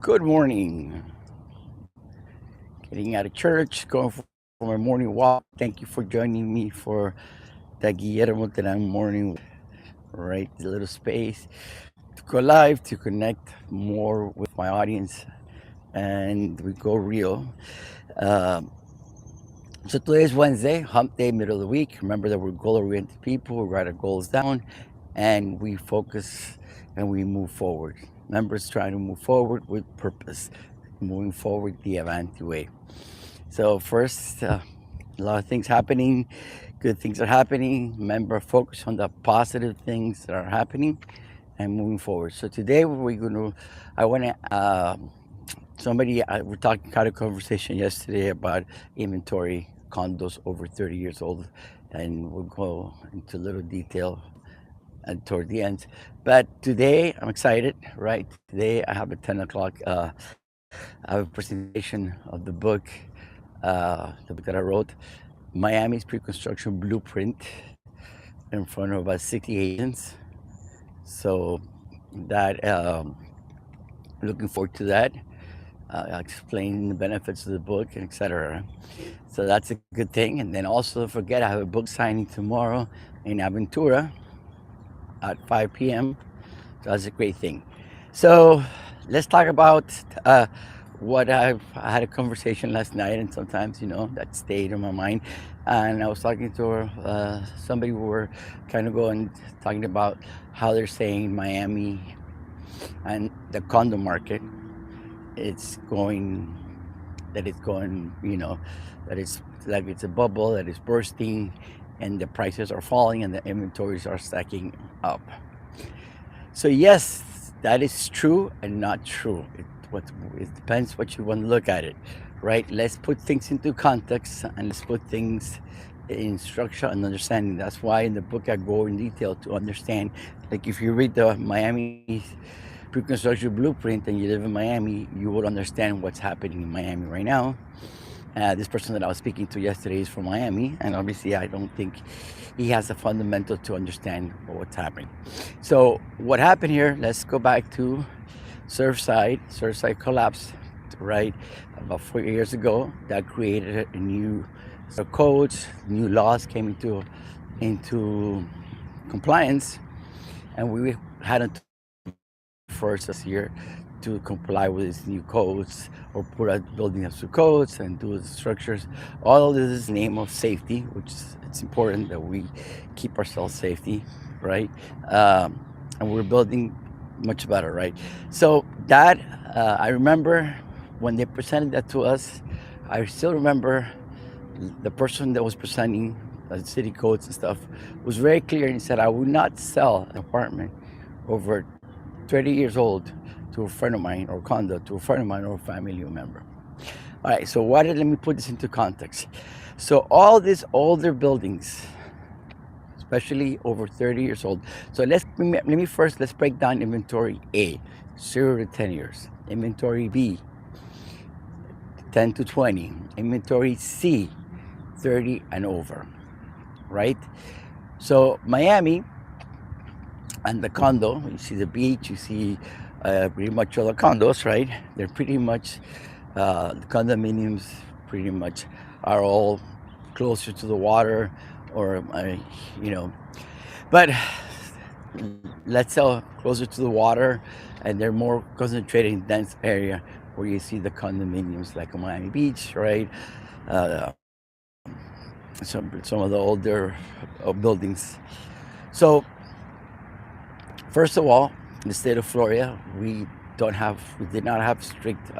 Good morning. Getting out of church, going for my morning walk. Thank you for joining me for the Guillermo Teran morning, right? The little space to go live, to connect more with my audience, and we go real. Um, so today is Wednesday, hump day, middle of the week. Remember that we're goal oriented people, we write our goals down, and we focus and we move forward. Members trying to move forward with purpose, moving forward the Avanti way. So first, a lot of things happening. Good things are happening. Remember, focus on the positive things that are happening and moving forward. So today we're going to. I want to. We're talking kind of conversation yesterday about inventory condos over 30 years old, and we'll go into a little detail and toward the end. But today I'm excited. Right today I have at 10 o'clock. I have a presentation of the book that I wrote, Miami's pre-construction blueprint, in front of about 60 agents. So that looking forward to that. I'll explain the benefits of the book and etc. So that's a good thing. And then also don't forget I have a book signing tomorrow in Aventura at 5 p.m. So that's a great thing. So let's talk about I had a conversation last night, and sometimes that stayed in my mind. And I was talking to somebody. We were kind of going talking about how they're saying Miami and the condo market. It's going that it's going. That it's like it's a bubble that is bursting, and the prices are falling, and the inventories are stacking up. So yes, that is true and not true. It depends what you want to look at it, right? Let's put things into context and let's put things in structure and understanding. That's why in the book I go in detail to understand. Like if you read the Miami pre-construction blueprint and you live in Miami, you would understand what's happening in Miami right now. This person that I was speaking to yesterday is from Miami, and obviously, I don't think he has a fundamental to understand what's happening. So, what happened here? Let's go back to Surfside. Surfside collapsed, right, about 4 years ago. That created a new set of codes, new laws came into compliance, and we had until first this year to comply with these new codes or put out building up to codes and do the structures. All of this is in the name of safety, which it's important that we keep ourselves safety, right? And we're building much better, right? So that I remember when they presented that to us. I still remember the person that was presenting city codes and stuff was very clear and he said, I would not sell an apartment over 30 years old to a friend of mine or condo to a friend of mine or a family member. All right, so let me put this into context. So all these older buildings, especially over 30 years old. So let's break down inventory A, 0 to 10 years. Inventory B, 10 to 20. Inventory C, 30 and over, right? So Miami and the condo, you see the beach, you see pretty much all the condos, right? They're pretty much, the condominiums pretty much are all closer to the water or, you know, but let's say closer to the water and they're more concentrated in dense area where you see the condominiums like Miami Beach, right? Uh, some of the older buildings. So first of all, in the state of Florida, we did not have strict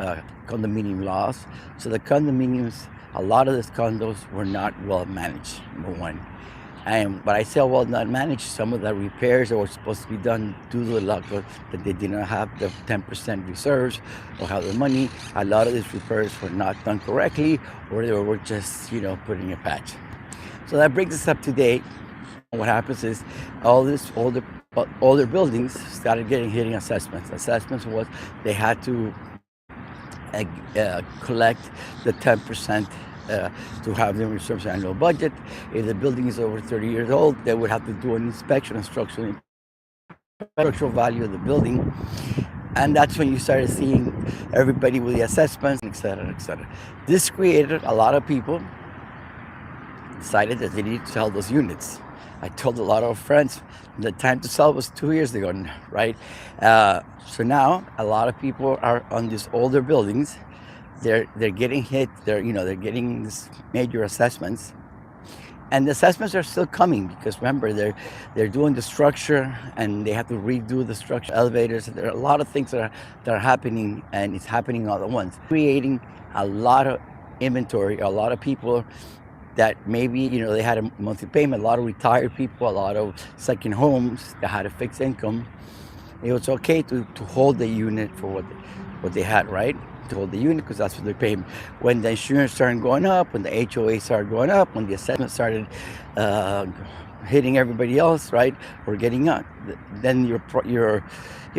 condominium laws. So the condominiums, a lot of these condos were not well managed. Number one, and but I say well not managed. Some of the repairs that were supposed to be done due to the lack of that they did not have the 10% reserves or have the money. A lot of these repairs were not done correctly, or they were just putting a patch. So that brings us up to date. What happens is all these older buildings started hitting assessments. Assessments was they had to collect the 10% to have the reserves annual budget. If the building is over 30 years old, they would have to do an inspection and structural value of the building. And that's when you started seeing everybody with the assessments, et cetera, et cetera. This created a lot of people decided that they needed to sell those units. I told a lot of friends the time to sell was 2 years ago, right? So now a lot of people are on these older buildings. They're getting hit. They're getting these major assessments, and the assessments are still coming because remember they're doing the structure and they have to redo the structure, elevators. There are a lot of things that are happening, and it's happening all at once, creating a lot of inventory. A lot of people that maybe they had a monthly payment. A lot of retired people, a lot of second homes that had a fixed income. It was okay to hold the unit for what they had, right? To hold the unit because that's what they're paying. When the insurance started going up, when the HOA started going up, when the assessment started uh, hitting everybody else, right, or getting up, then your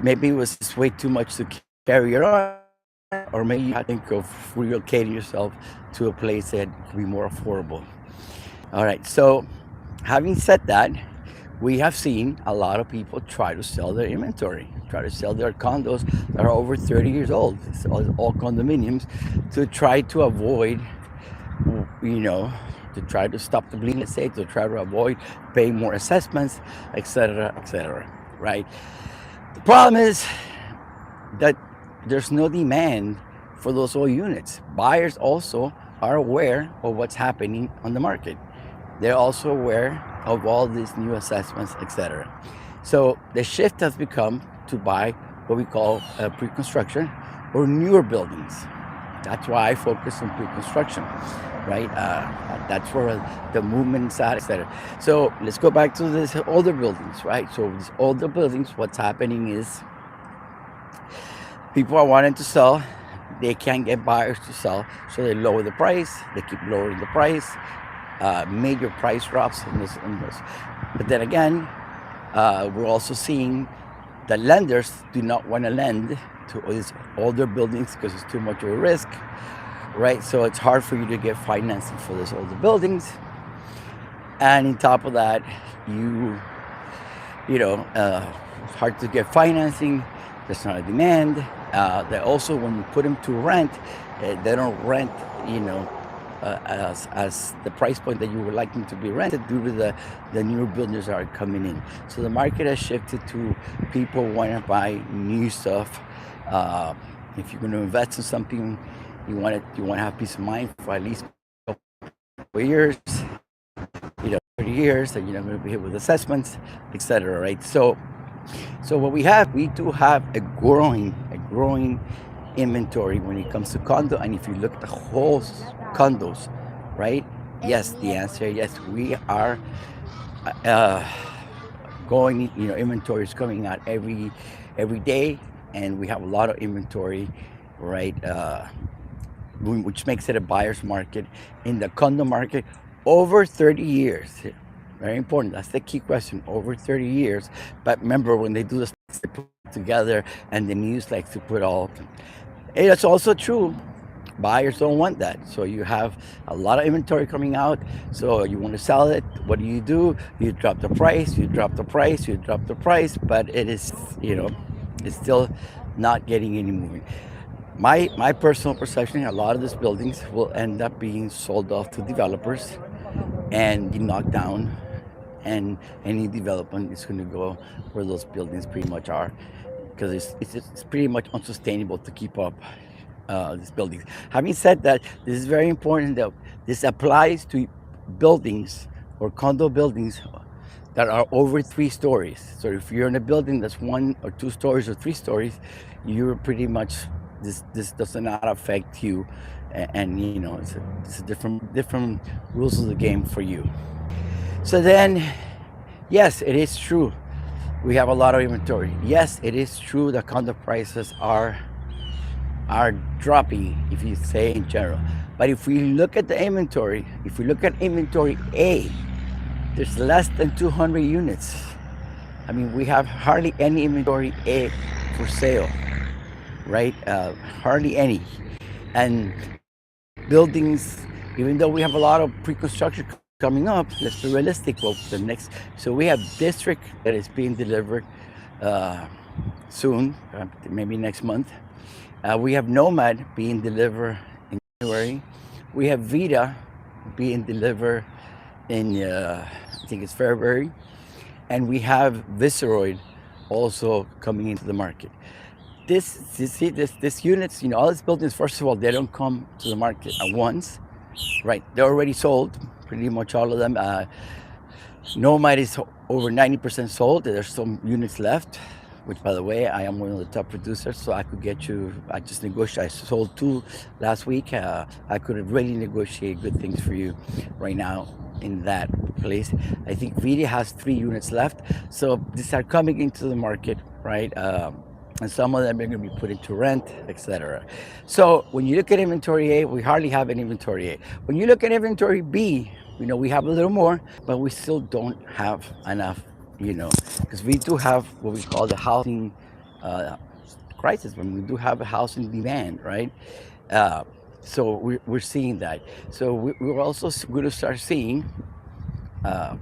maybe it was just way too much to carry it on, or maybe you had to think of relocating yourself to a place that could be more affordable. All right, so having said that, we have seen a lot of people try to sell their inventory, try to sell their condos that are over 30 years old. It's all condominiums to try to avoid, you know, to try to stop the bleeding, let's say, to try to avoid paying more assessments, et cetera, right? The problem is that there's no demand for those old units. Buyers also are aware of what's happening on the market. They're also aware of all these new assessments, etc. So the shift has become to buy what we call pre-construction or newer buildings. That's why I focus on pre-construction, right? That's where the movement is at, etc. So let's go back to these older buildings, right? So these older buildings, what's happening is people are wanting to sell. They can't get buyers to sell, so they lower the price. They keep lowering the price. Major price drops in this. But then again, we're also seeing that lenders do not want to lend to these older buildings because it's too much of a risk, right? So it's hard for you to get financing for these older buildings. And on top of that, it's hard to get financing. There's not a demand. That also, when you put them to rent, they don't rent, as the price point that you would like them to be rented due to the new buildings are coming in. So the market has shifted to people want to buy new stuff. If you're going to invest in something, you want to have peace of mind for at least a couple of years, 30 years, that you're not going to be hit with assessments, etc. Right? So what we do have a growing inventory when it comes to condo. And if you look at the whole condos, right? Yes, the answer yes. We are uh, going. Inventory is coming out every day, and we have a lot of inventory, right? Which makes it a buyer's market. In the condo market, over 30 years. Very important. That's the key question. Over 30 years. But remember, when they do this, they put it together, and the news likes to put all. It's also true. Buyers don't want that. So you have a lot of inventory coming out. So you want to sell it. What do? You drop the price. You drop the price. You drop the price. But it is, it's still not getting any movement. My personal perception, a lot of these buildings will end up being sold off to developers and be knocked down, and any development is going to go where those buildings pretty much are, because it's pretty much unsustainable to keep up these buildings. Having said that, this is very important that this applies to buildings or condo buildings that are over 3 stories. So if you're in a building that's 1 or 2 stories or 3 stories, you're pretty much this does not affect you, and it's a different rules of the game for you. So then, yes, it is true. We have a lot of inventory. Yes, it is true that condo prices are dropping, if you say in general. But if we look at the inventory, if we look at inventory A, there's less than 200 units. I mean, we have hardly any inventory A for sale, right? Hardly any. And buildings, even though we have a lot of pre-construction coming up, let's be realistic. Well, so we have district that is being delivered, uh, soon, maybe next month. We have Nomad being delivered in January. We have Vita being delivered in, I think it's February. And we have Visceroid also coming into the market. This units, all these buildings, first of all, they don't come to the market at once, right? They're already sold, pretty much all of them. Nomad is over 90% sold. There's some units left, which, by the way, I am one of the top producers, so I could get you. I just negotiated. I sold 2 last week. I could have really negotiated good things for you right now in that place. I think Vita has 3 units left, so these are coming into the market, right? And some of them are going to be put into rent, etc. So when you look at inventory A, we hardly have an inventory A. When you look at inventory B, we have a little more, but we still don't have enough, because we do have what we call the housing uh, crisis, when we do have a housing demand, right? Uh, so we're seeing that. So we're also going to start seeing uh,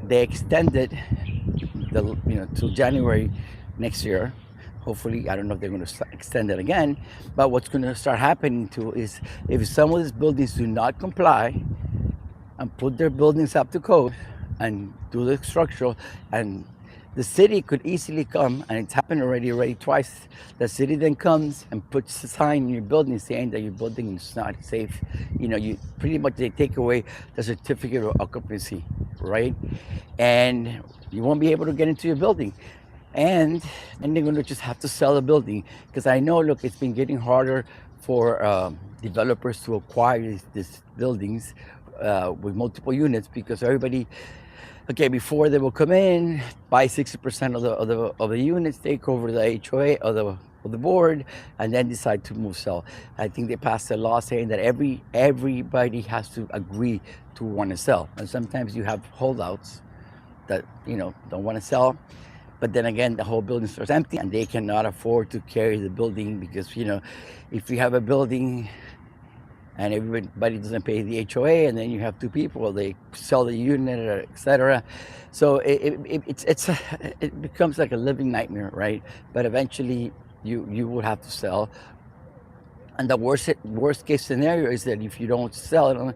they extended till January next year. Hopefully, I don't know if they're going to extend it again. But what's going to start happening too is if some of these buildings do not comply and put their buildings up to code and do the structural, and the city could easily come, and it's happened already twice. The city then comes and puts a sign in your building saying that your building is not safe. You pretty much, they take away the certificate of occupancy, right? And you won't be able to get into your building. And they're going to just have to sell the building, because I know, look, it's been getting harder for developers to acquire these buildings with multiple units, because everybody, okay, before they will come in, buy 60% of the units, take over the HOA of the board, and then decide to move sell. I think they passed a law saying that everybody has to agree to want to sell, and sometimes you have holdouts that don't want to sell. But then again, the whole building starts empty, and they cannot afford to carry the building, because if you have a building and everybody doesn't pay the HOA, and then you have 2 people, they sell the unit, etc. So it becomes like a living nightmare, right? But eventually, you will have to sell. And the worst case scenario is that if you don't sell it,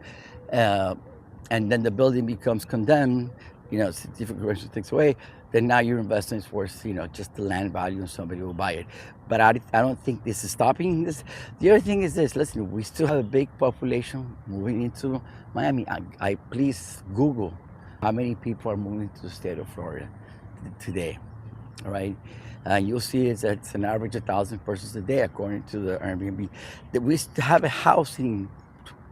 and then the building becomes condemned, certificate of occupancy takes away, then now your investment is worth, just the land value, and somebody will buy it. But I don't think this is stopping this. The other thing is this: listen, we still have a big population moving into Miami. I please Google how many people are moving to the state of Florida today, all right? You'll see it's an average of 1,000 persons a day, according to the Airbnb. That we still have a housing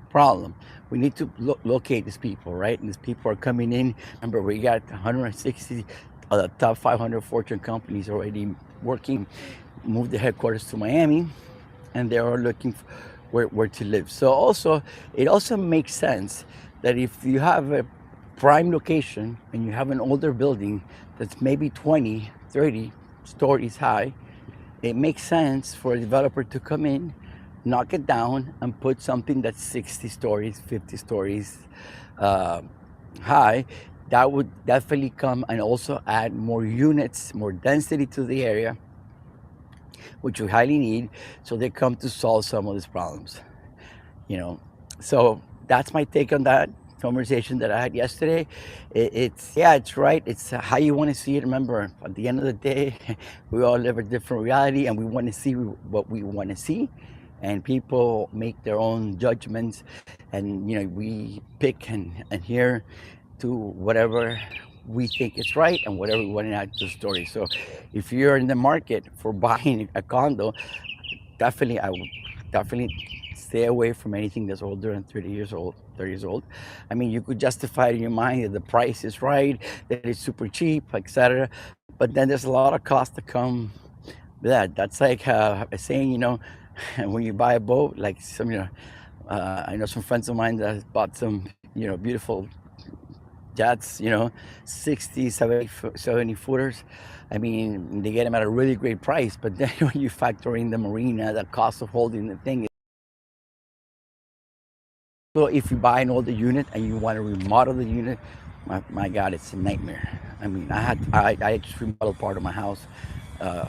problem. We need to locate these people, right? And these people are coming in. Remember, we got 160 of the top 500 Fortune companies already working, moved the headquarters to Miami, and they are looking for where to live. So it also makes sense that if you have a prime location and you have an older building that's maybe 20, 30 stories high, it makes sense for a developer to come in, knock it down, and put something that's 60 stories, 50 stories high. That would definitely come and also add more units, more density to the area, which we highly need. So they come to solve some of these problems. So that's my take on that conversation that I had yesterday. It's right. It's how you want to see it. Remember, at the end of the day, we all live a different reality, and we want to see what we want to see. And people make their own judgments, and we pick and adhere to whatever we think is right and whatever we want to add to the story. So if you're in the market for buying a condo, I would definitely stay away from anything that's older than 30 years old. I mean, you could justify it in your mind that the price is right, that it's super cheap, etc. But then there's a lot of cost to come with that. That's like a saying, when you buy a boat, like I know some friends of mine that bought some, beautiful jets, 60, 70 footers. I mean, they get them at a really great price, but then when you factor in the marina, the cost of holding the thing. So if you buy an older unit and you want to remodel the unit, my God, it's a nightmare. I mean, I just remodeled part of my house Uh,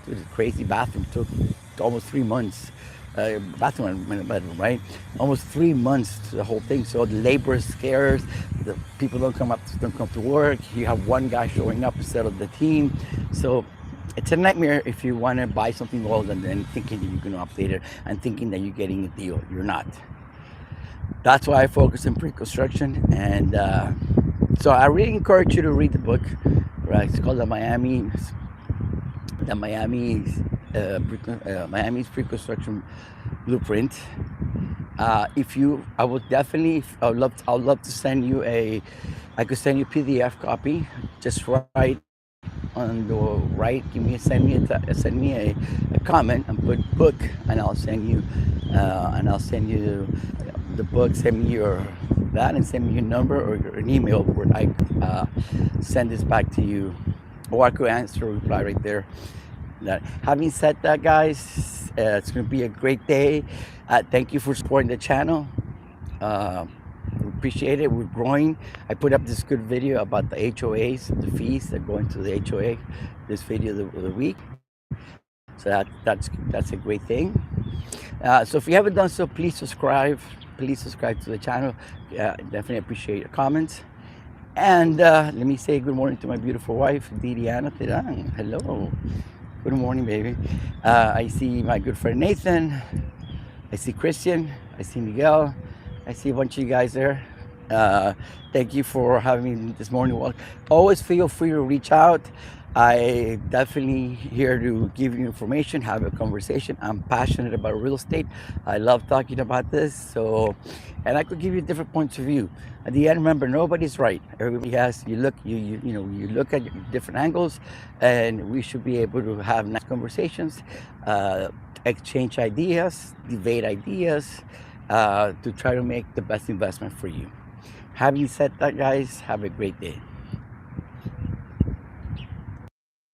it was a crazy bathroom. Took almost 3 months. Bathroom and bedroom, right? Almost 3 months to the whole thing. So the labor is scarce. The people don't come to work. You have one guy showing up instead of the team. So it's a nightmare if you want to buy something old and then thinking that you're going to update it and thinking that you're getting a deal. You're not. That's why I focus on pre-construction, and so I really encourage you to read the book. Right, it's called the Miami's pre-construction blueprint. If you, I would definitely, I would love to send you I could send you a PDF copy. Just write on the right, send me a comment and put book, and I'll send you the book. Send me your that and send me your number or an email where I send this back to you, or I could answer or reply right there. That. Having said that, guys, it's going to be a great day. Thank you for supporting the channel. We appreciate it. We're growing. I put up this good video about the HOAs, the fees that go into the HOA. This video of the week. So that's a great thing. So if you haven't done so, please subscribe. Please subscribe to the channel. Definitely appreciate your comments. And let me say good morning to my beautiful wife, Guillermo Teran. Hello. Good morning, baby. I see my good friend Nathan. I see Christian. I see Miguel. I see a bunch of you guys there. Thank you for having me this morning. Well, always feel free to reach out. I definitely here to give you information, have a conversation. I'm passionate about real estate. I love talking about this. So, and I could give you different points of view. At the end, remember, nobody's right. Everybody has. You look at different angles, and we should be able to have nice conversations, exchange ideas, debate ideas, to try to make the best investment for you. Having said that, guys, have a great day.